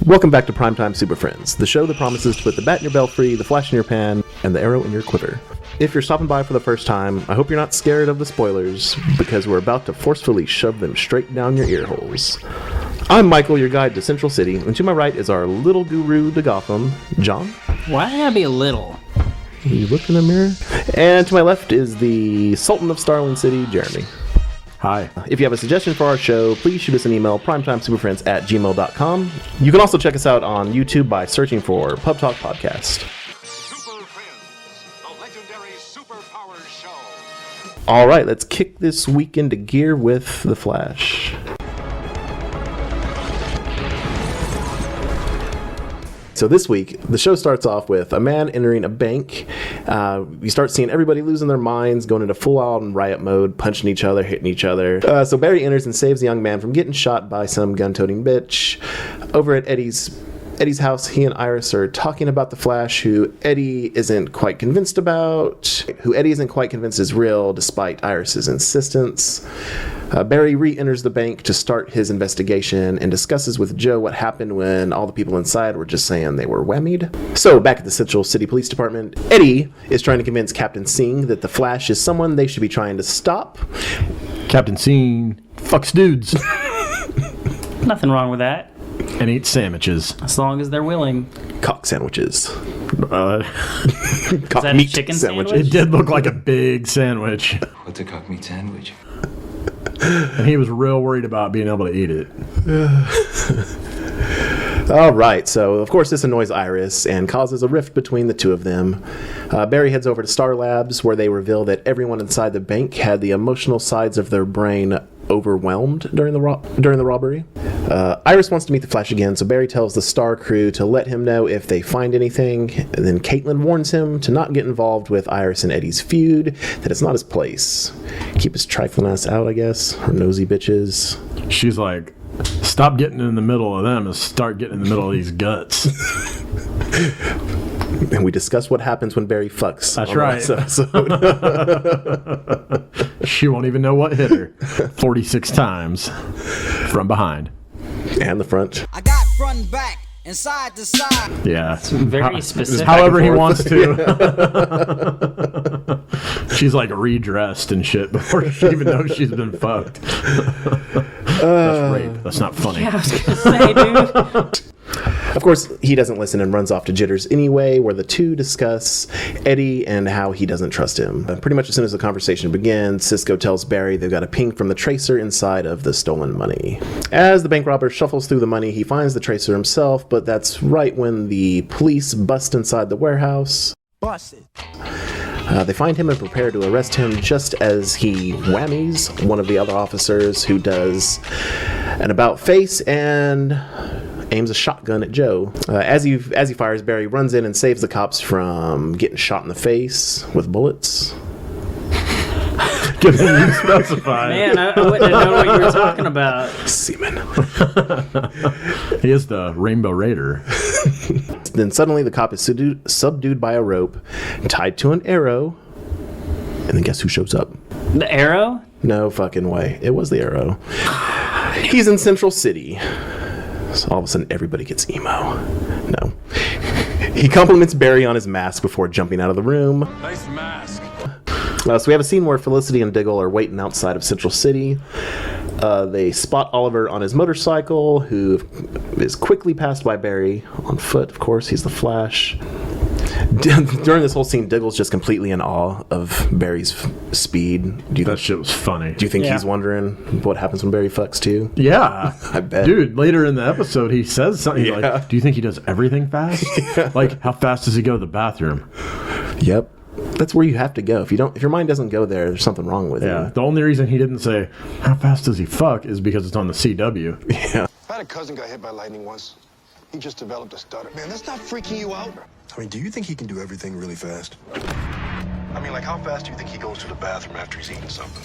Welcome back to Primetime Super Friends, the show that promises to put the bat in your belfry, the flash in your pan, and the arrow in your quiver. If you're stopping by for the first time, I hope you're not scared of the spoilers, because we're about to forcefully shove them straight down your ear holes. I'm Michael, your guide to Central City, and to my right is our little guru to Gotham, John. Why did I be little? You look in the mirror. And to my left is the Sultan of Starling City, Jeremy. Hi. If you have a suggestion for our show, please shoot us an email, primetimesuperfriends@gmail.com. You can also check us out on YouTube by searching for Pub Talk Podcast. Super Friends, the legendary superpower show. All right, let's kick this week into gear with The Flash. So this week, the show starts off with a man entering a bank. We start seeing everybody losing their minds, going into full-on riot mode, punching each other, hitting each other. So Barry enters and saves the young man from getting shot by some gun-toting bitch. Over at Eddie's house, he and Iris are talking about the Flash, who Eddie isn't quite convinced is real, despite Iris's insistence. Barry re-enters the bank to start his investigation and discusses with Joe what happened when all the people inside were just saying they were whammied. So, back at the Central City Police Department, Eddie is trying to convince Captain Singh that the Flash is someone they should be trying to stop. Captain Singh fucks dudes Nothing wrong with that, and eats sandwiches. as long as they're willing. Cock sandwiches. Is Cock that a meat chicken sandwiches. sandwich? It did look like a big sandwich, What's a cock meat sandwich? and he was real worried about being able to eat it. All right, so of course this annoys Iris and causes a rift between the two of them. Barry heads over to Star Labs, where they reveal that everyone inside the bank had the emotional sides of their brain overwhelmed during the robbery. Iris wants to meet the Flash again, so Barry tells the Star crew to let him know if they find anything. And then Caitlin warns him to not get involved with Iris and Eddie's feud, that it's not his place. Keep his trifling ass out, I guess, or nosy bitches. She's like, stop getting in the middle of them and start getting in the middle of these guts. And we discuss what happens when Barry fucks. That's on the right. last episode. She won't even know what hit her 46 times from behind. And the front. I got front and back and side to side. Yeah. Very specific. However he wants to. She's like redressed and shit before she even knows she's been fucked. That's rape. That's not funny. Yeah, I was gonna say, dude. Of course, he doesn't listen and runs off to Jitters anyway, where the two discuss Eddie and how he doesn't trust him. Pretty much as soon as the conversation begins, Cisco tells Barry they've got a ping from the tracer inside of the stolen money. As the bank robber shuffles through the money, he finds the tracer himself, but that's right when the police bust inside the warehouse. Busted. They find him and prepare to arrest him just as he whammies one of the other officers, who does an about face and aims a shotgun at Joe. As he fires, Barry runs in and saves the cops from getting shot in the face with bullets. Given you specify. Man, I wouldn't have known what you were talking about. Semen. He is the Rainbow Raider. Then suddenly the cop is subdued by a rope, tied to an arrow, and then guess who shows up? The arrow? No fucking way. It was the Arrow. He's in Central City. So all of a sudden everybody gets emo. No. He compliments Barry on his mask before jumping out of the room. Nice mask. So we have a scene where Felicity and Diggle are waiting outside of Central City. They spot Oliver on his motorcycle, who is quickly passed by Barry on foot. Of course, he's the Flash. During this whole scene, Diggle's just completely in awe of Barry's speed. That shit was funny. Do you think Yeah. he's wondering what happens when Barry fucks too? Yeah. I bet. Dude, later in the episode, he says something Yeah. like, do you think he does everything fast? Like, how fast does he go to the bathroom? Yep. That's where you have to go. If your mind doesn't go there, there's something wrong with Yeah. you. The only reason he didn't say, how fast does he fuck, is because it's on the CW. Yeah. I had a cousin got hit by lightning once. He just developed a stutter. Man, that's not freaking you out. I mean, do you think he can do everything really fast? I mean, like, how fast do you think he goes to the bathroom after he's eaten something?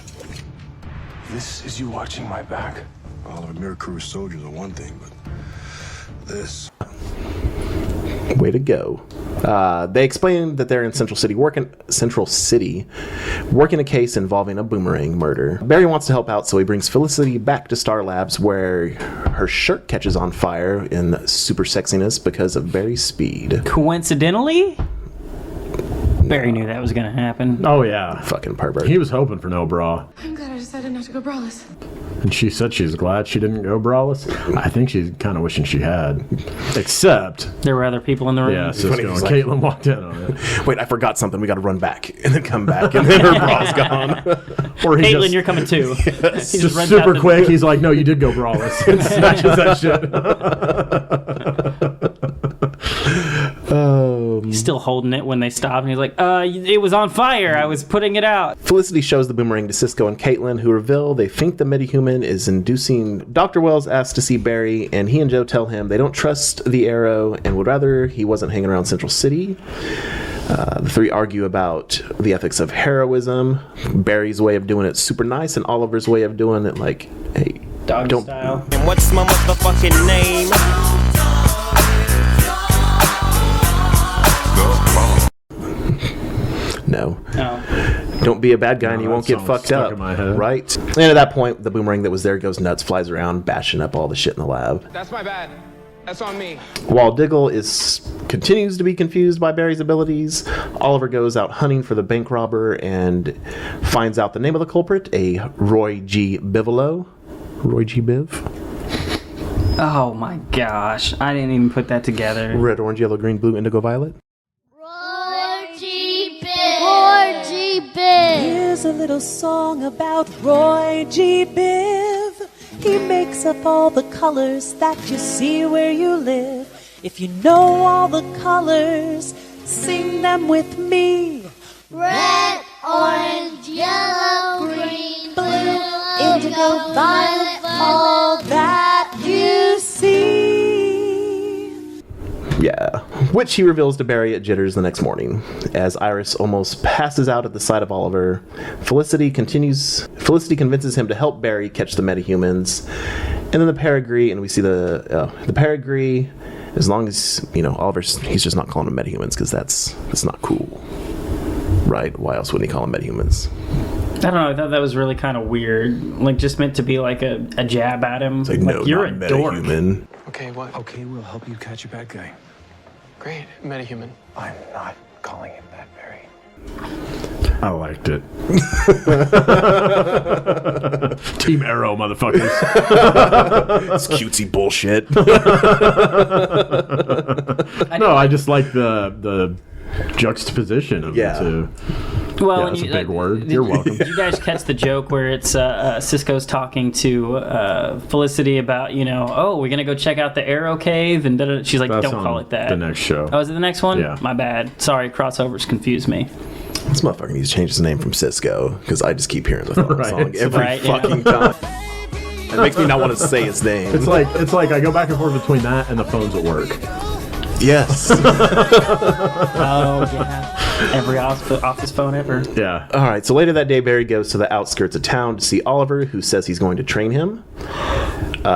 This is you watching my back. All of Mirror Crew's soldiers are one thing, but this... Way to go. They explain that they're in Central City working a case involving a boomerang murder. Barry wants to help out, so he brings Felicity back to Star Labs, where her shirt catches on fire in super sexiness because of Barry's speed. Coincidentally? Barry knew that was going to happen. Oh, yeah. Fucking pervert. He was hoping for no bra. I'm glad I decided not to go braless. And she said she's glad she didn't go braless. I think she's kind of wishing she had. Except... There were other people in the room. Yeah, Cisco and Caitlin walked in on it. Wait, I forgot something. We got to run back. And then come back. And then her bra's gone. Or he Caitlin, just, you're coming too. Yes. He just runs super out quick. He's like, no, you did go braless. And snatches that shit. He's still holding it when they stop, and he's like, it was on fire. I was putting it out. Felicity shows the boomerang to Cisco and Caitlin, who reveal they think the metahuman is inducing. Dr. Wells asks to see Barry, and he and Joe tell him they don't trust the Arrow and would rather he wasn't hanging around Central City. The three argue about the ethics of heroism. Barry's way of doing it super nice, and Oliver's way of doing it like, hey, Doggy don't. style. And what's my motherfucking name? No. No. Don't be a bad guy and you that won't get song's fucked stuck up. in my head. Right? And at that point, the boomerang that was there goes nuts, flies around, bashing up all the shit in the lab. That's my bad. That's on me. While Diggle continues to be confused by Barry's abilities, Oliver goes out hunting for the bank robber and finds out the name of the culprit, a Roy G. Bivolo. Roy G. Biv? Oh my gosh. I didn't even put that together. Red, orange, yellow, green, blue, indigo, violet. Roy G. Biv. Here's a little song about Roy G. Biv. He makes up all the colors that you see where you live. If you know all the colors, sing them with me. Red, orange, yellow, green, blue, indigo, violet, all that you see. Yeah. Which he reveals to Barry at Jitters the next morning. As Iris almost passes out at the sight of Oliver, Felicity convinces him to help Barry catch the metahumans. And then the pair agree, and we see the pair agree, as long as, he's just not calling them metahumans, because that's not cool. Right? Why else wouldn't he call them metahumans? I don't know. I thought that was really kind of weird. Like, just meant to be like a jab at him. It's like, no, you're not a dork. metahuman. Okay, what? Okay, we'll help you catch a bad guy. Great. Metahuman. I'm not calling him that, Barry. I liked it. Team Arrow, motherfuckers. It's cutesy bullshit. No, I just like the juxtaposition of the two. Well, Yeah, that's a big word. You're welcome. Did you guys catch the joke where it's Cisco's talking to Felicity about, oh, we're going to go check out the Arrowcave? And she's like, That's don't call on it that. the next show. Oh, is it the next one? Yeah. My bad. Sorry, crossovers confused me. This motherfucker needs to change his name from Cisco, because I just keep hearing the fucking Right. song every Right, yeah. fucking time. It makes me not want to say his name. It's like I go back and forth between that and the phones at work. Yes. Oh, yeah. Every office phone ever. Yeah. All right, so later that day, Barry goes to the outskirts of town to see Oliver, who says he's going to train him.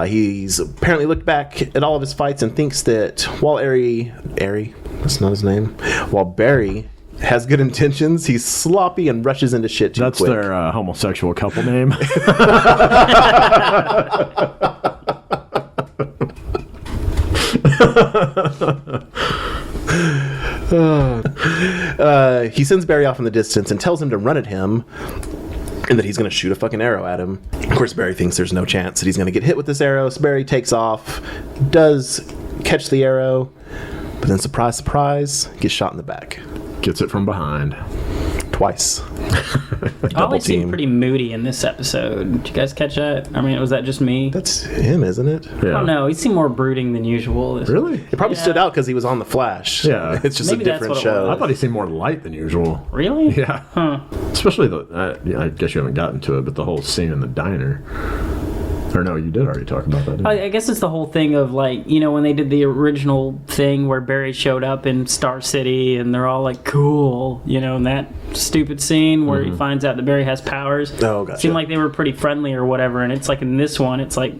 He's apparently looked back at all of his fights and thinks that while that's not his name, while Barry has good intentions, he's sloppy and rushes into shit too That's quick. their homosexual couple name. He sends Barry off in the distance and tells him to run at him and that he's going to shoot a fucking arrow at him. Of course, Barry thinks there's no chance that he's going to get hit with this arrow, so Barry takes off, does catch the arrow, but then surprise, surprise, gets shot in the back. Gets it from behind. Twice. Ollie seemed team. pretty moody in this episode. Did you guys catch that? I mean, was that just me? That's him, isn't it? I don't know. He seemed more brooding than usual. Really? It probably stood out because he was on The Flash. Yeah. It's just Maybe a that's different what it show. I thought he seemed more light than usual. Really? Yeah. Huh. Especially I guess you haven't gotten to it, but the whole scene in the diner. Or no, you did already talk about that. Didn't you? I guess it's the whole thing of like, when they did the original thing where Barry showed up in Star City and they're all like, cool, and that stupid scene where he finds out that Barry has powers. Oh, gotcha. Seemed like they were pretty friendly or whatever. And it's like in this one, it's like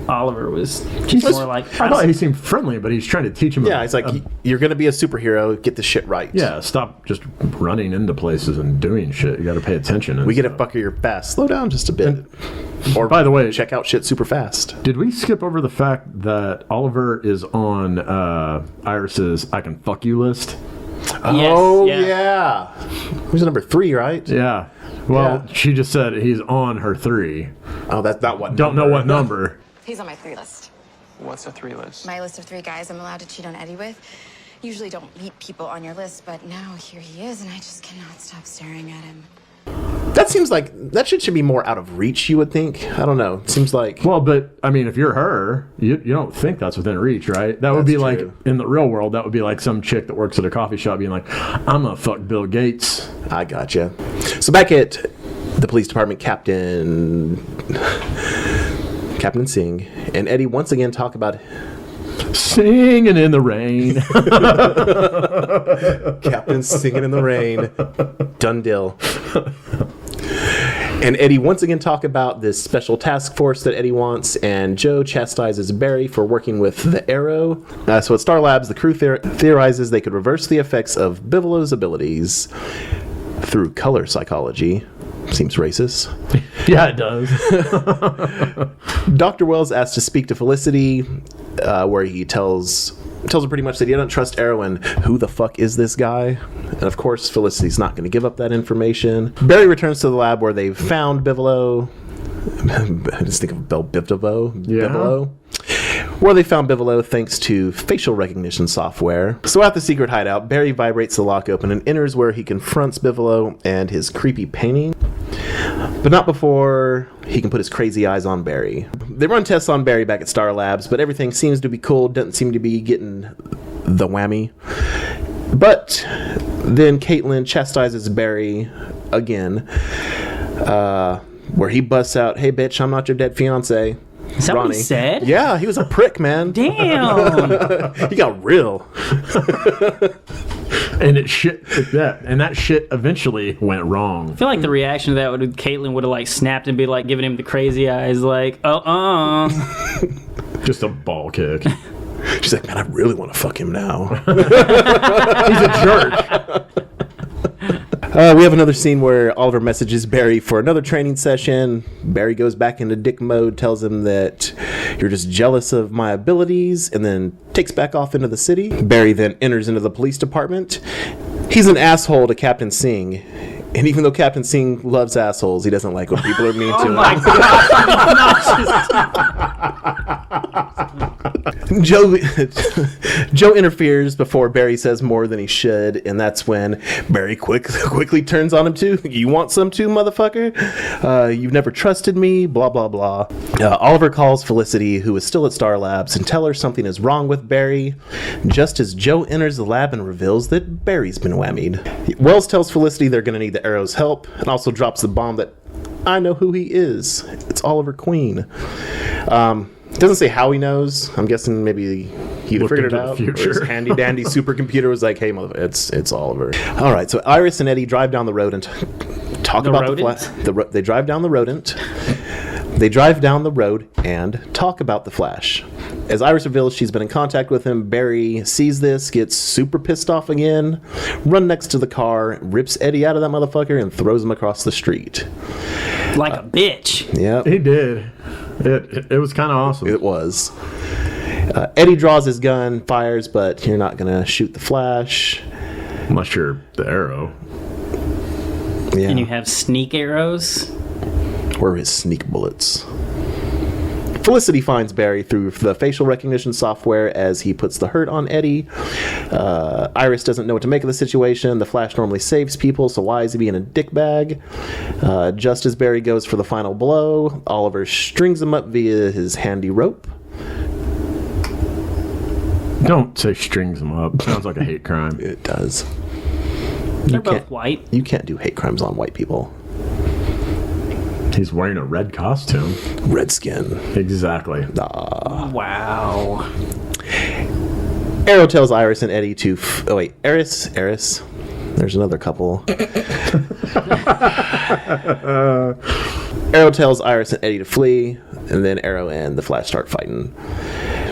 Oliver was just more like... I thought he seemed friendly, but he's trying to teach him. Yeah, it's like, you're going to be a superhero. Get the shit right. Yeah, stop just running into places and doing shit. You got to pay attention. We get a fucker, you're fast. Slow down just a bit. Or by the way, check out shit super fast. Did we skip over the fact that Oliver is on Iris's "I can fuck you" list? Oh yeah. Who's number 3, right? Yeah. Well, she just said he's on her 3. Oh, that's not what. Don't know what number. He's on my 3 list. What's a 3 list? My list of 3 guys I'm allowed to cheat on Eddie with. Usually don't meet people on your list, but now here he is, and I just cannot stop staring at him. That seems like that shit should be more out of reach, you would think. I don't know. It seems like... Well, but, I mean, if you're her, you don't think that's within reach, right? That would be like, in the real world, that would be like some chick that works at a coffee shop being like, I'm gonna fuck Bill Gates. I gotcha. So back at the police department, Captain Singh and Eddie once again talk about... Singing in the rain. Captain singing in the rain. Done deal. And Eddie once again talk about this special task force that Eddie wants, and Joe chastises Barry for working with the Arrow. So at Star Labs, the crew theorizes they could reverse the effects of Bigelow's abilities through color psychology. Seems racist. Yeah, it does. Dr. Wells asks to speak to Felicity, where he tells her pretty much that he doesn't trust Arrow, and who the fuck is this guy? And of course, Felicity's not going to give up that information. Barry returns to the lab where they've found Bigelow. I just think of Bigelow. Yeah. Bigelow. Where they found Bigelow thanks to facial recognition software. So at the secret hideout, Barry vibrates the lock open and enters where he confronts Bigelow and his creepy painting. But not before he can put his crazy eyes on Barry. They run tests on Barry back at Star Labs, but everything seems to be cool, doesn't seem to be getting the whammy. But then Caitlin chastises Barry again, where he busts out, "Hey bitch, I'm not your dead fiance." Is that what he said? Yeah, he was a prick, man. Damn. He got real. And that shit eventually went wrong. I feel like the reaction to that would Caitlyn would have like snapped and be like giving him the crazy eyes, like, Just a ball kick. She's like, man, I really want to fuck him now. He's a jerk. We have another scene where Oliver messages Barry for another training session. Barry goes back into dick mode, tells him that you're just jealous of my abilities, and then takes back off into the city. Barry then enters into the police department. He's an asshole to Captain Singh. And even though Captain Singh loves assholes, he doesn't like when people are mean to him. Oh my God. Joe interferes before Barry says more than he should, and that's when Barry quickly turns on him too. You want some too, motherfucker? You've never trusted me, blah, blah, blah. Oliver calls Felicity, who is still at Star Labs, and tell her something is wrong with Barry, just as Joe enters the lab and reveals that Barry's been whammied. Wells tells Felicity they're going to need the Arrow's help, and also drops the bomb that I know who he is. It's Oliver Queen. Doesn't say how he knows. I'm guessing maybe he either figured it out, or his handy dandy supercomputer was like, "Hey, motherfucker, it's Oliver." All right, so Iris and Eddie drive down the road and talk about they drive down the rodent. They drive down the road and talk about the Flash. As Iris reveals she's been in contact with him, Barry sees this, gets super pissed off again, runs next to the car, rips Eddie out of that motherfucker, and throws him across the street. Like a bitch. Yeah. He did. It was kind of awesome. It was. Eddie draws his gun, fires, but you're not going to shoot the Flash. Unless you're the Arrow. Yeah. And you have sneak arrows. Or his sneak bullets. Felicity finds Barry through the facial recognition software as he puts the hurt on Eddie. Iris doesn't know what to make of the situation. The Flash normally saves people, so why is he being a dickbag? Just as Barry goes for the final blow, Oliver strings him up via his handy rope. Don't say strings him up. Sounds like a hate crime. It does. They're both white. You can't do hate crimes on white people. He's wearing a red costume. Redskin. Exactly. Wow. Arrow tells Iris and Eddie to... Eris. There's another couple. Arrow tells Iris and Eddie to flee, and then Arrow and the Flash start fighting.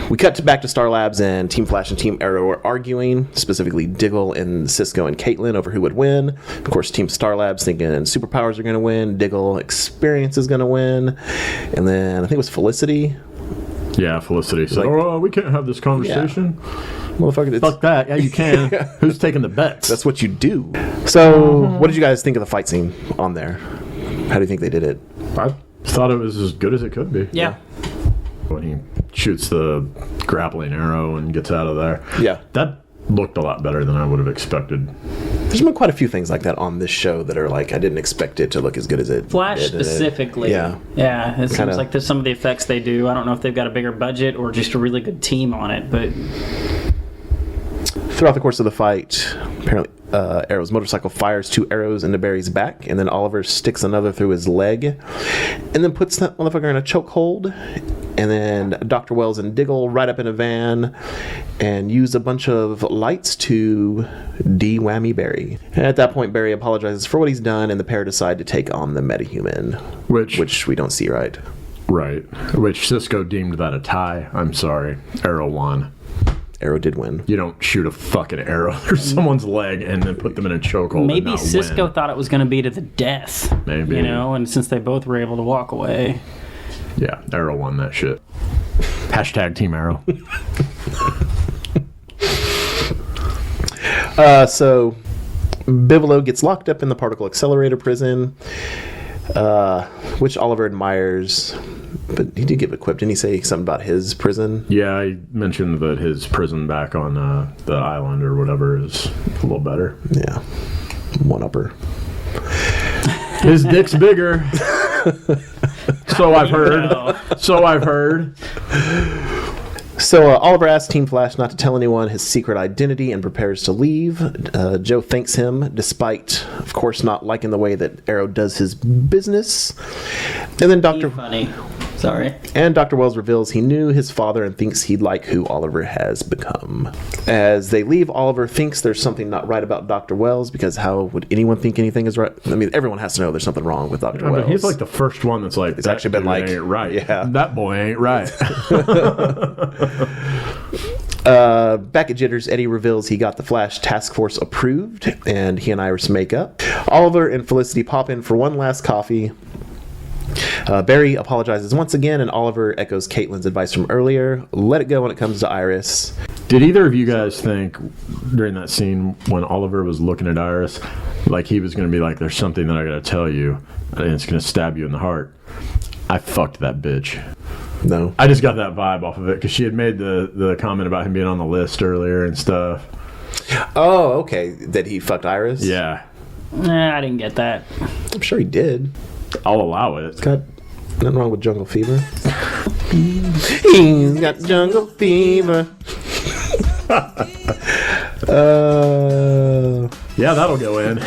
We cut back to Star Labs, and Team Flash and Team Arrow are arguing, specifically Diggle and Cisco and Caitlin over who would win. Of course, Team Star Labs thinking superpowers are going to win, Diggle experience is going to win, and then I think it was Felicity. Yeah, Felicity said, we can't have this conversation. Yeah. Motherfucker, fuck that. Yeah, you can. Who's taking the bets? That's what you do. So, what did you guys think of the fight scene on there? How do you think they did it? I thought it was as good as it could be. Yeah. When he shoots the grappling arrow and gets out of there. Yeah. That looked a lot better than I would have expected. There's been quite a few things like that on this show that are like, I didn't expect it to look as good as it Flash did. specifically. Yeah. Yeah, it seems like there's some of the effects they do. I don't know if they've got a bigger budget or just a really good team on it, but... Throughout the course of the fight, apparently Arrow's motorcycle fires 2 arrows into Barry's back, and then Oliver sticks another through his leg, and then puts that motherfucker in a chokehold. And then Dr. Wells and Diggle ride up in a van and use a bunch of lights to de-whammy Barry. And at that point, Barry apologizes for what he's done, and the pair decide to take on the metahuman, which we don't see right. Right. Which Cisco deemed that a tie. I'm sorry. Arrow won. Arrow did win. You don't shoot a fucking arrow through someone's leg and then put them in a chokehold. Maybe Cisco thought it was going to be to the death. Maybe. And since they both were able to walk away. Yeah, Arrow won that shit. Hashtag Team Arrow. So, Bivolo gets locked up in the particle accelerator prison, which Oliver admires. But he did get equipped. Didn't he say something about his prison? Yeah, I mentioned that his prison back on the island or whatever is a little better. Yeah. One-upper. His dick's bigger. So I've heard. So Oliver asks Team Flash not to tell anyone his secret identity and prepares to leave. Joe thanks him, despite, of course, not liking the way that Arrow does his business. And then Funny. Sorry. And Dr. Wells reveals he knew his father and thinks he'd like who Oliver has become. As they leave, Oliver thinks there's something not right about Dr. Wells, because how would anyone think anything is right? I mean, everyone has to know there's something wrong with Dr. Wells. But he's like the first one that's like, it's actually been like, ain't right. Yeah. That boy ain't right. Back at Jitters, Eddie reveals he got the Flash task force approved, and he and Iris make up. Oliver and Felicity pop in for one last coffee. Barry apologizes once again, and Oliver echoes Caitlin's advice from earlier. Let it go when it comes to Iris. Did either of you guys think during that scene when Oliver was looking at Iris like he was going to be like, there's something that I got to tell you and it's going to stab you in the heart? I fucked that bitch. No. I just got that vibe off of it because she had made the comment about him being on the list earlier and stuff. Oh, okay. That he fucked Iris? Yeah. Nah, I didn't get that. I'm sure he did. I'll allow it. It's got nothing wrong with jungle fever. He's got jungle fever. Yeah, that'll go in.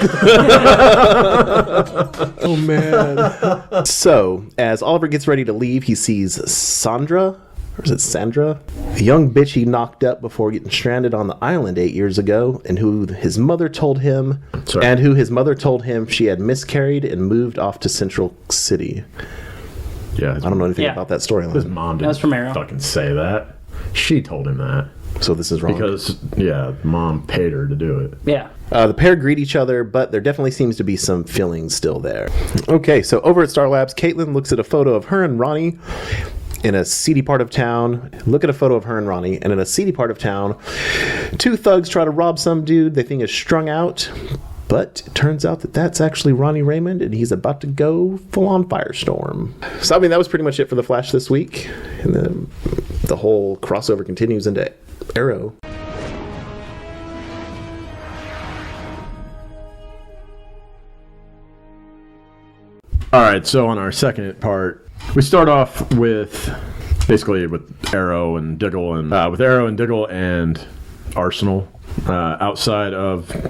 Oh, man. So, as Oliver gets ready to leave, he sees Sandra, or is it Sandra? A young bitch he knocked up before getting stranded on the island 8 years ago, and who his mother told him she had miscarried and moved off to Central City. Yeah, I don't know anything about that storyline. His mom didn't fucking say that. She told him that. So this is wrong. Because, yeah, mom paid her to do it. Yeah. The pair greet each other, but there definitely seems to be some feelings still there. Okay, so over at Star Labs, Caitlin looks at a photo of her and Ronnie in a seedy part of town. Look at a photo of her and Ronnie, and in a seedy part of town, 2 thugs try to rob some dude they think is strung out, but it turns out that that's actually Ronnie Raymond, and he's about to go full-on firestorm. So, I mean, that was pretty much it for The Flash this week, and then the whole crossover continues into Arrow. All right, so on our second part, we start off with basically with Arrow and Diggle and Arsenal outside of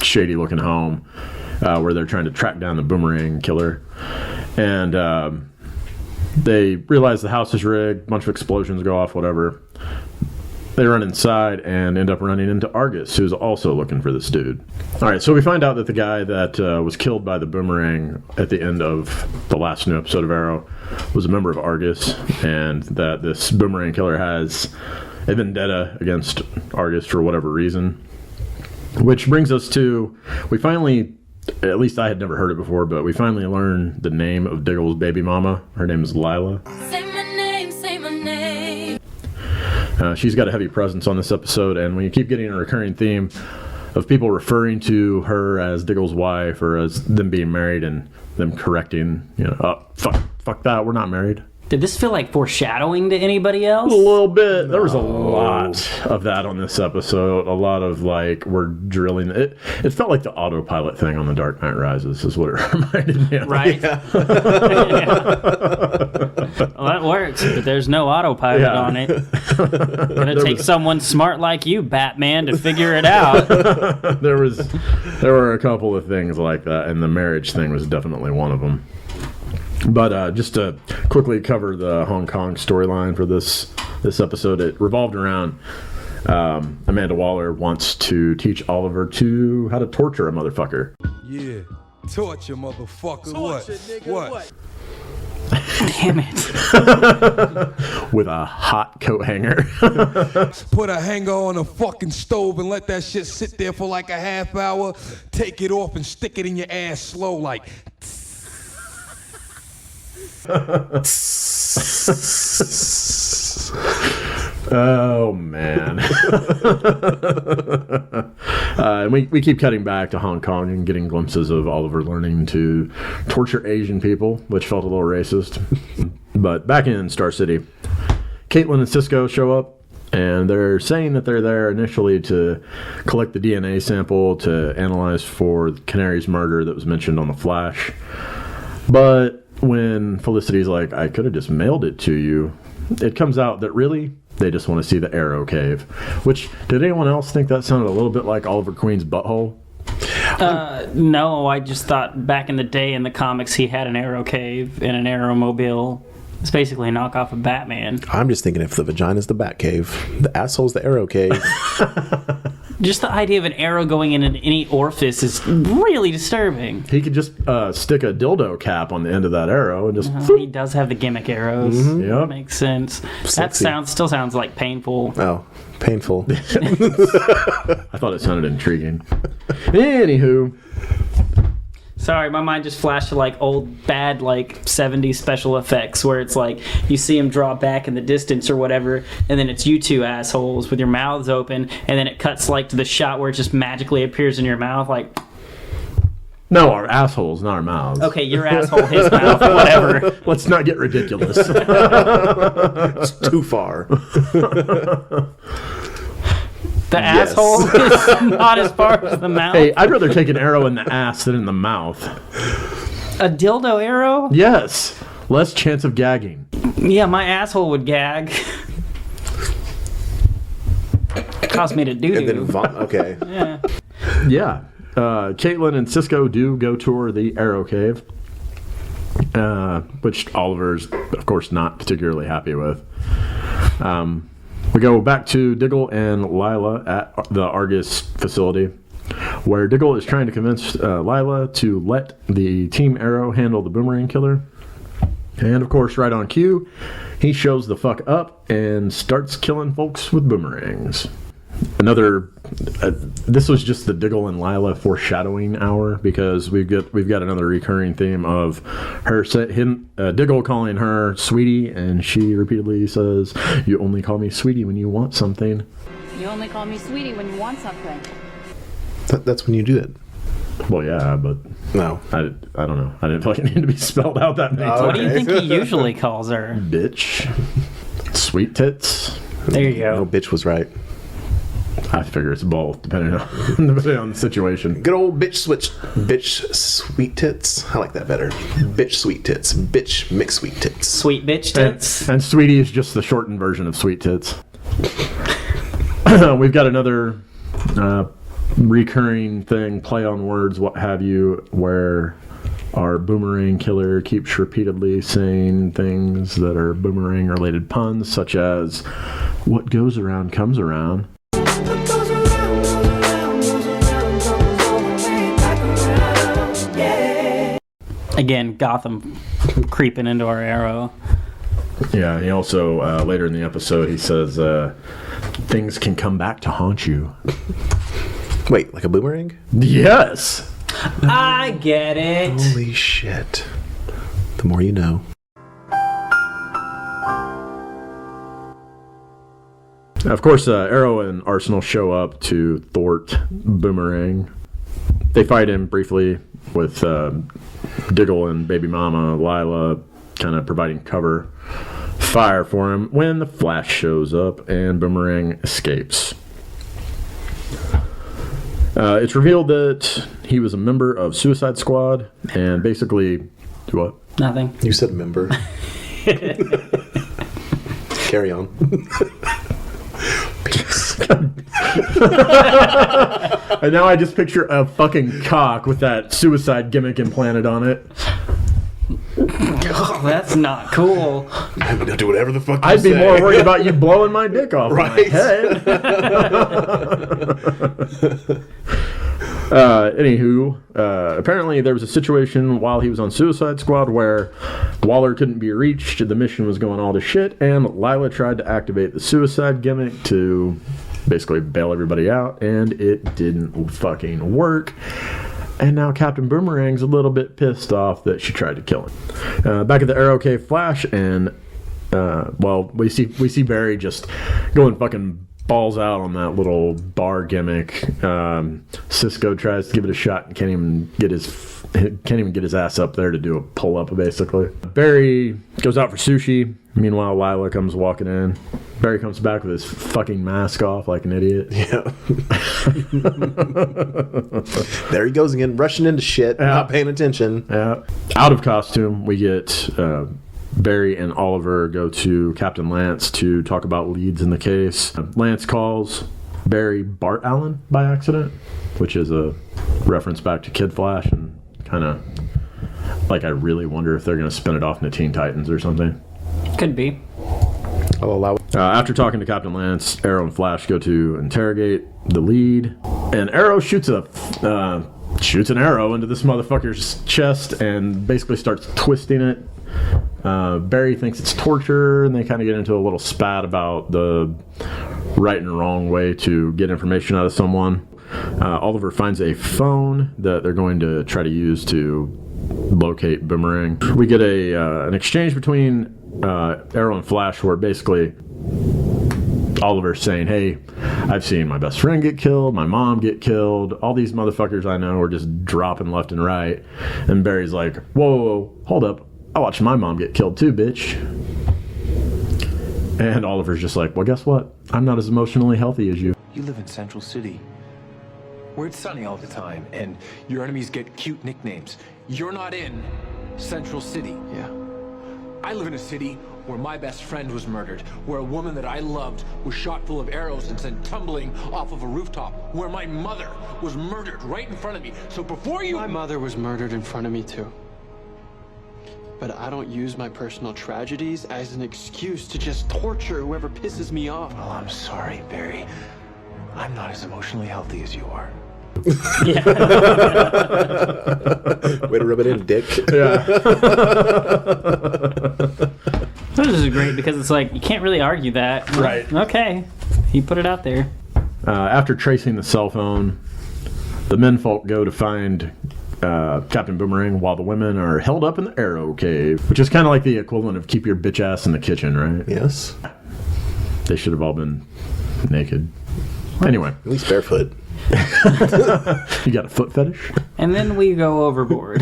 shady looking home where they're trying to track down the boomerang killer, and they realize the house is rigged. A bunch of explosions go off, whatever. They run inside and end up running into Argus, who's also looking for this dude. All right, so we find out that the guy that was killed by the boomerang at the end of the last new episode of Arrow was a member of Argus, and that this boomerang killer has a vendetta against Argus for whatever reason. Which brings us to, we finally, at least I had never heard it before, but we finally learned the name of Diggle's baby mama. Her name is Lila. Say my name, say my name. She's got a heavy presence on this episode, and when you keep getting a recurring theme of people referring to her as Diggle's wife or as them being married and them correcting, oh, fuck that, we're not married. Did this feel like foreshadowing to anybody else? A little bit. There was a lot of that on this episode. A lot of we're drilling. It felt like the autopilot thing on The Dark Knight Rises is what it reminded me of. Right. Yeah. Well, that works, but there's no autopilot on it. Gonna take someone smart like you, Batman, to figure it out. There were a couple of things like that, and the marriage thing was definitely one of them. But just to quickly cover the Hong Kong storyline for this episode, it revolved around Amanda Waller wants to teach Oliver how to torture a motherfucker. Yeah, torture, motherfucker. Torture, what? Nigga, what? Damn it. With a hot coat hanger. Put a hanger on a fucking stove and let that shit sit there for like a half hour. Take it off and stick it in your ass slow like... Oh man. We keep cutting back to Hong Kong and getting glimpses of Oliver learning to torture Asian people, which felt a little racist. But back in Star City, Caitlin and Cisco show up, and they're saying that they're there initially to collect the DNA sample to analyze for Canary's murder that was mentioned on The Flash. But when Felicity's like, I could have just mailed it to you, it comes out that really they just want to see the Arrowcave. Which, did anyone else think that sounded a little bit like Oliver Queen's butthole? No, I just thought back in the day in the comics he had an Arrowcave and an Arrowmobile. It's basically a knockoff of Batman. I'm just thinking if the vagina's the Batcave, the asshole's the Arrowcave. Just the idea of an arrow going in any orifice is really disturbing. He could just stick a dildo cap on the end of that arrow and just... He does have the gimmick arrows. Mm-hmm. Yep. Makes sense. Sexy. That still sounds like painful. Oh, painful. I thought it sounded intriguing. Anywho... Sorry, my mind just flashed to old bad 70s special effects where it's you see him draw back in the distance or whatever, and then it's you two assholes with your mouths open, and then it cuts to the shot where it just magically appears in your mouth No, our assholes, not our mouths. Okay, your asshole, his mouth, whatever. Let's not get ridiculous. It's too far. The asshole is not as far as the mouth. Hey, I'd rather take an arrow in the ass than in the mouth. A dildo arrow? Yes. Less chance of gagging. Yeah, my asshole would gag. Cost me to do. Okay. Yeah. Yeah. Caitlin and Cisco do go tour the Arrowcave, which Oliver's, of course, not particularly happy with. We go back to Diggle and Lila at the Argus facility, where Diggle is trying to convince Lila to let the Team Arrow handle the boomerang killer. And, of course, right on cue, he shows the fuck up and starts killing folks with boomerangs. This was just the Diggle and Lila foreshadowing hour, because we've got another recurring theme of Diggle calling her sweetie, and she repeatedly says, "You only call me sweetie when you want something." You only call me sweetie when you want something. That's when you do it. Well, yeah, but no, I don't know. I didn't feel like it needed to be spelled out that many times. What do you think he usually calls her? Bitch, sweet tits. There you go. No, bitch was right. I figure it's both, depending on the situation. Good old bitch sweet tits. I like that better. Bitch sweet tits. Bitch mixed sweet tits. Sweet bitch tits. And sweetie is just the shortened version of sweet tits. We've got another recurring thing, play on words, what have you, where our boomerang killer keeps repeatedly saying things that are boomerang related puns, such as what goes around comes around. Again, Gotham creeping into our Arrow. Yeah, he also, later in the episode, he says, things can come back to haunt you. Wait, like a boomerang? Yes! I get it. Holy shit. The more you know. Of course, Arrow and Arsenal show up to thwart Boomerang. They fight him briefly with Diggle and baby mama Lila kind of providing cover fire for him when the Flash shows up and Boomerang escapes. It's revealed that he was a member of Suicide Squad and basically... What? Nothing. You said member. Carry on. And now I just picture a fucking cock with that suicide gimmick implanted on it. Oh, that's not cool. I'm gonna do whatever the fuck you I'd be say. more worried about you blowing my dick off my head. Anywho, apparently there was a situation while he was on Suicide Squad where Waller couldn't be reached, the mission was going all to shit, and Lila tried to activate the suicide gimmick to basically bail everybody out, and it didn't fucking work. And now Captain Boomerang's a little bit pissed off that she tried to kill him. Back at the Arrowcave Flash, and we see Barry just going fucking balls out on that little bar gimmick. Cisco tries to give it a shot and can't even get his ass up there to do a pull up, basically. Barry goes out for sushi. Meanwhile, Lila comes walking in. Barry comes back with his fucking mask off like an idiot. Yeah. There he goes again, rushing into shit, not paying attention. Yeah. Out of costume, we get Barry and Oliver go to Captain Lance to talk about leads in the case. Lance calls Barry Bart Allen by accident, which is a reference back to Kid Flash, and kind of like I really wonder if they're going to spin it off into Teen Titans or something. Could be. I'll allow it. After talking to Captain Lance, Arrow and Flash go to interrogate the lead, and Arrow shoots an arrow into this motherfucker's chest and basically starts twisting it. Barry thinks it's torture, and they kind of get into a little spat about the right and wrong way to get information out of someone. Oliver finds a phone that they're going to try to use to locate Boomerang. We get an exchange between Arrow and Flash where basically Oliver's saying, hey, I've seen my best friend get killed, my mom get killed, all these motherfuckers I know are just dropping left and right. And Barry's like, whoa, hold up, I watched my mom get killed too, bitch. And Oliver's just like, well, guess what? I'm not as emotionally healthy as you. You live in Central City, where it's sunny all the time, and your enemies get cute nicknames. You're not in Central City. Yeah. I live in a city where my best friend was murdered, where a woman that I loved was shot full of arrows and sent tumbling off of a rooftop, where my mother was murdered right in front of me. So before you... My mother was murdered in front of me too. But I don't use my personal tragedies as an excuse to just torture whoever pisses me off. Well, I'm sorry, Barry. I'm not as emotionally healthy as you are. Way to rub it in, dick. Yeah. This is great because it's like you can't really argue that. Right. Okay. He put it out there. After tracing the cell phone, the menfolk go to find Captain Boomerang while the women are held up in the Arrowcave, which is kind of like the equivalent of keep your bitch ass in the kitchen, right? Yes. They should have all been naked. Anyway. At least barefoot. You got a foot fetish? And then we go overboard.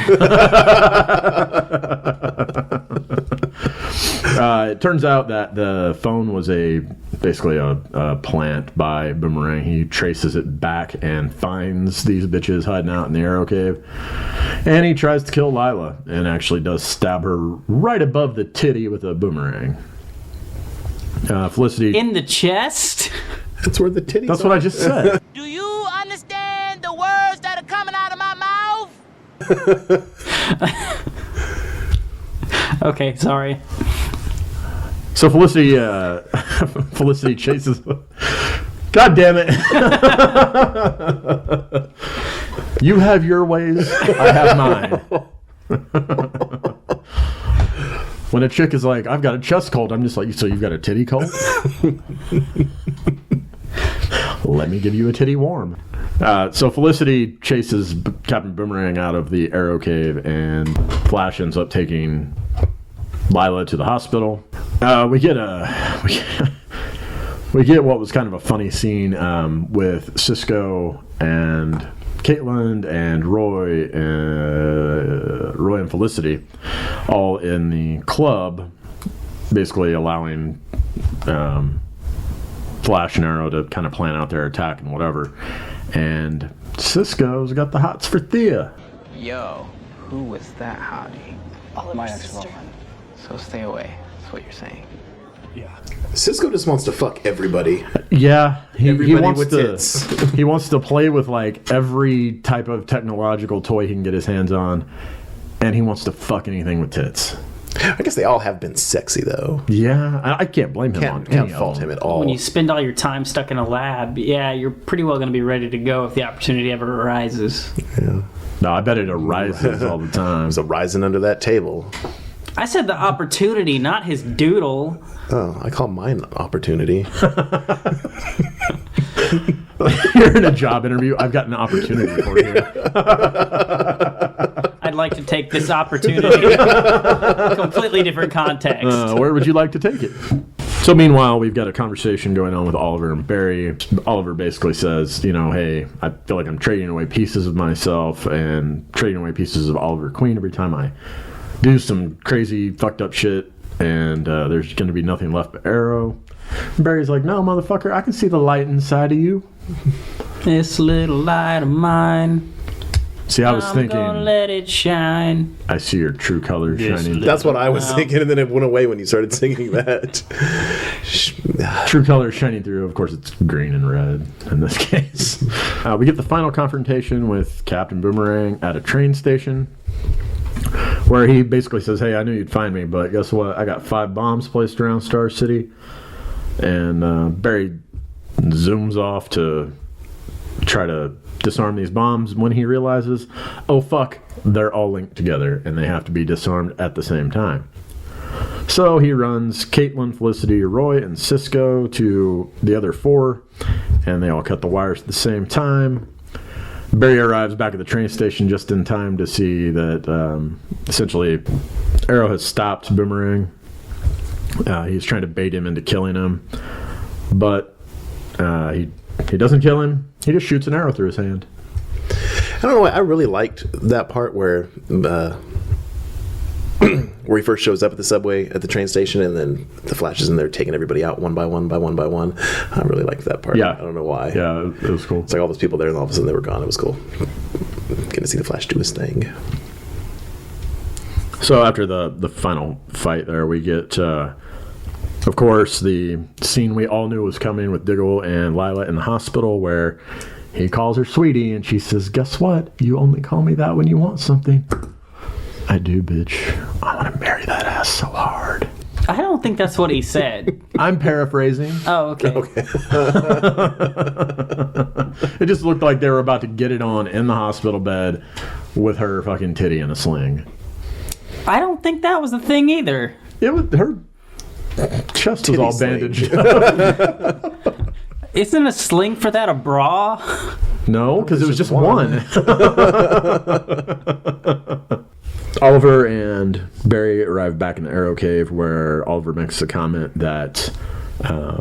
It turns out that the phone was basically a plant by Boomerang. He traces it back and finds these bitches hiding out in the Arrowcave. And he tries to kill Lila and actually does stab her right above the titty with a boomerang. Felicity... In the chest? That's where the titties That's what I just said. Do you understand? Okay, sorry. So Felicity chases. God damn it! You have your ways, I have mine. When a chick is like, "I've got a chest cold," I'm just like, "So you've got a titty cold?" Let me give you a titty warm. So Felicity chases Captain Boomerang out of the Arrowcave, and Flash ends up taking Lila to the hospital. We get what was kind of a funny scene with Cisco and Caitlin and Roy and Felicity all in the club, basically allowing Flash and Arrow to kind of plan out their attack and whatever. And Cisco's got the hots for Thea. Yo, who was that hottie? My ex-girlfriend. So stay away. That's what you're saying. Yeah. Cisco just wants to fuck everybody. Yeah, he wants with to. tits. He wants to play with like every type of technological toy he can get his hands on, and he wants to fuck anything with tits. I guess they all have been sexy though. Yeah, I can't blame him. Can't fault him at all. When you spend all your time stuck in a lab, yeah, you're pretty well going to be ready to go if the opportunity ever arises. Yeah. No, I bet it arises all the time. There's a rising under that table. I said the opportunity, not his doodle. Oh, I call mine opportunity. You're in a job interview. I've got an opportunity for you. I'd like to take this opportunity. Completely different context. Where would you like to take it? So meanwhile, we've got a conversation going on with Oliver and Barry. Oliver basically says, you know, hey, I feel like I'm trading away pieces of myself and trading away pieces of Oliver Queen every time I do some crazy fucked up shit, and there's going to be nothing left but Arrow. And Barry's like, no, motherfucker, I can see the light inside of you. This little light of mine. See, I was I'm thinking, gonna let it shine. I see your true colors shining. That's what I was thinking, and then it went away when you started singing that. True colors shining through. Of course, it's green and red in this case. We get the final confrontation with Captain Boomerang at a train station, where he basically says, hey, I knew you'd find me, but guess what? I got 5 bombs placed around Star City. And Barry zooms off to try to disarm these bombs when he realizes, oh, fuck, they're all linked together, and they have to be disarmed at the same time. So he runs Caitlin, Felicity, Roy, and Cisco to the other 4, and they all cut the wires at the same time. Barry arrives back at the train station just in time to see that essentially Arrow has stopped Boomerang. He's trying to bait him into killing him, but he doesn't kill him. He just shoots an arrow through his hand. I don't know why. I really liked that part where he first shows up at the subway at the train station, and then the Flash is in there taking everybody out one by one by one by one. I really liked that part. Yeah. I don't know why. Yeah, it was cool. It's like all those people there, and all of a sudden they were gone. It was cool. Getting to see the Flash do his thing. So after the final fight there, we get, of course, the scene we all knew was coming with Diggle and Lila in the hospital, where he calls her sweetie, and she says, guess what? You only call me that when you want something. I do, bitch. I want to marry that ass so hard. I don't think that's what he said. I'm paraphrasing. Oh, okay. It just looked like they were about to get it on in the hospital bed with her fucking titty in a sling. I don't think that was a thing either. It was her chest was all bandaged. Isn't a sling for that a bra? No, because it was just one. Oliver and Barry arrive back in the Arrowcave, where Oliver makes a comment that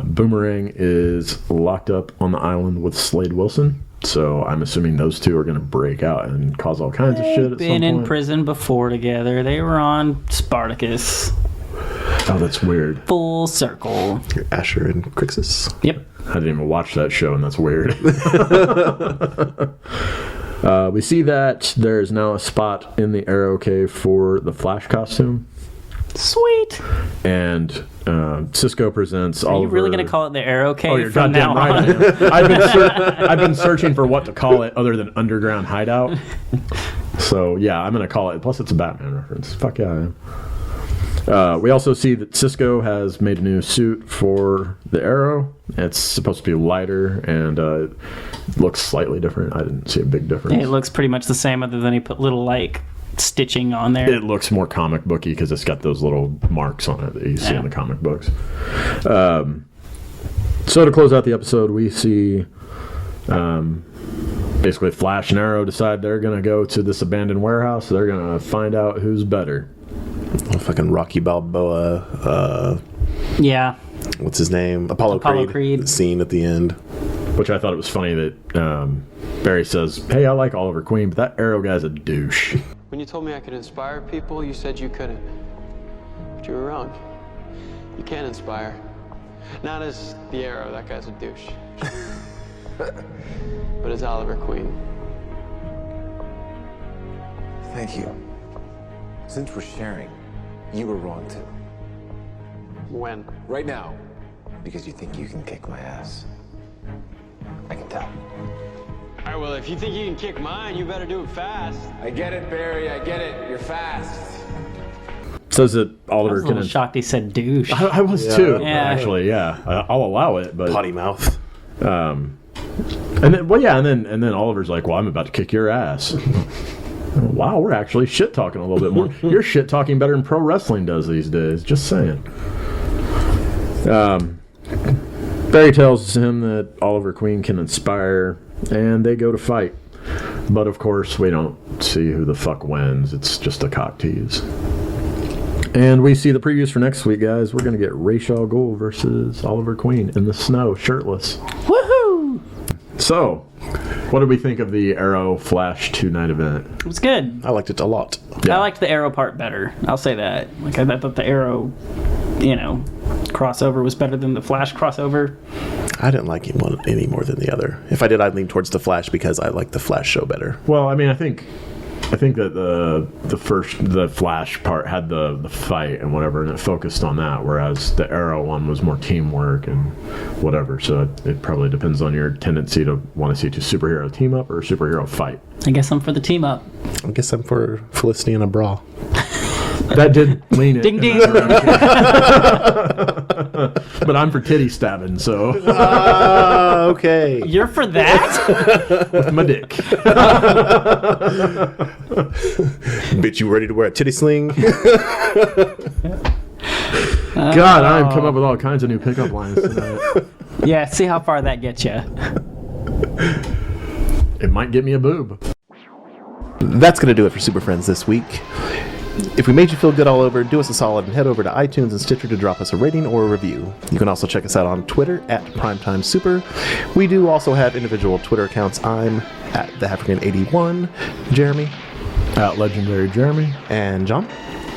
Boomerang is locked up on the island with Slade Wilson. So I'm assuming those two are going to break out and cause all kinds of shit at some point. Been in prison before together. They were on Spartacus. Oh, that's weird. Full circle. Asher and Crixus. Yep. I didn't even watch that show, and that's weird. We see that there is now a spot in the Arrowcave for the Flash costume. Sweet. And Cisco presents Are Oliver. you really going to call it the Arrowcave? Oh, you're from goddamn now right. on? I've been searching for what to call it other than Underground Hideout. So yeah, I'm going to call it. Plus, it's a Batman reference. Fuck yeah, I am. We also see that Cisco has made a new suit for the Arrow. It's supposed to be lighter and it looks slightly different. I didn't see a big difference. It looks pretty much the same, other than he put little like stitching on there. It looks more comic booky because it's got those little marks on it that you see in the comic books. So to close out the episode, we see basically Flash and Arrow decide they're going to go to this abandoned warehouse. They're going to find out who's better. Oh, fucking Rocky Balboa. Yeah. What's his name? Apollo Creed. Scene at the end. Which I thought it was funny that Barry says, "Hey, I like Oliver Queen, but that Arrow guy's a douche." When you told me I could inspire people, you said you couldn't. But you were wrong. You can inspire. Not as the Arrow, that guy's a douche. But as Oliver Queen. Thank you. Since we're sharing, you were wrong too. When? Right now. Because you think you can kick my ass. I can tell. All right, well, if you think you can kick mine, you better do it fast. I get it, Barry. I get it. You're fast. Says that Oliver I was a little shocked he said douche. I was too, Yeah. actually. Yeah, I'll allow it, but potty mouth. And then Oliver's like, "Well, I'm about to kick your ass." Wow, we're actually shit talking a little bit more. You're shit talking better than pro wrestling does these days. Just saying. Barry tells him that Oliver Queen can inspire, and they go to fight. But of course, we don't see who the fuck wins. It's just a cock tease. And we see the previews for next week, guys. We're going to get Ra's al Ghul versus Oliver Queen in the snow, shirtless. Woohoo! So, what did we think of the Arrow Flash 2-night event? It was good. I liked it a lot. I liked the Arrow part better. I'll say that. Like I thought the Arrow, crossover was better than the Flash crossover. I didn't like one any more than the other. If I did, I'd lean towards the Flash because I like the Flash show better. Well, I mean, I think that the Flash part had the fight and whatever, and it focused on that, whereas the Arrow one was more teamwork and whatever. So it probably depends on your tendency to want to see a superhero team up or a superhero fight. I guess I'm for the team up. I guess I'm for Felicity in a bra. That did lean it. Ding ding. But I'm for titty stabbing, so. Okay. You're for that? With my dick. Bitch, you ready to wear a titty sling? God, I'm coming up with all kinds of new pickup lines tonight. Yeah, see how far that gets you. It might get me a boob. That's going to do it for Super Friends this week. If we made you feel good all over, do us a solid and head over to iTunes and Stitcher to drop us a rating or a review. You can also check us out on Twitter at Primetime Super. We do also have individual Twitter accounts. I'm at TheAfrican81, Jeremy at Legendary Jeremy, and John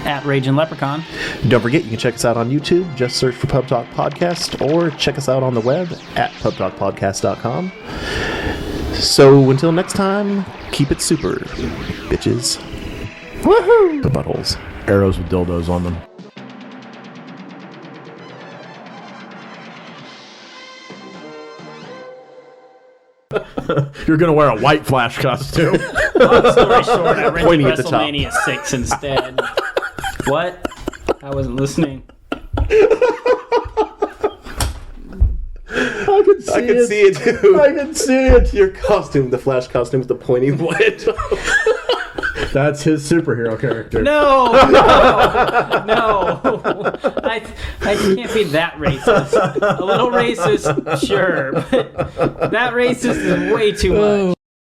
at Raging Leprechaun. Don't forget, you can check us out on YouTube. Just search for Pub Talk Podcast, or check us out on the web at pubtalkpodcast.com. So until next time, keep it super, bitches. Woohoo! The buttholes. Arrows with dildos on them. You're gonna wear a white Flash costume. Long story short, I rented Pointing at the top. WrestleMania 6 instead. What? I wasn't listening. I can see it too. I can see it. Your costume, the Flash costume with the pointing blade. That's his superhero character. No! I can't be that racist. A little racist, sure, but that racist is way too much.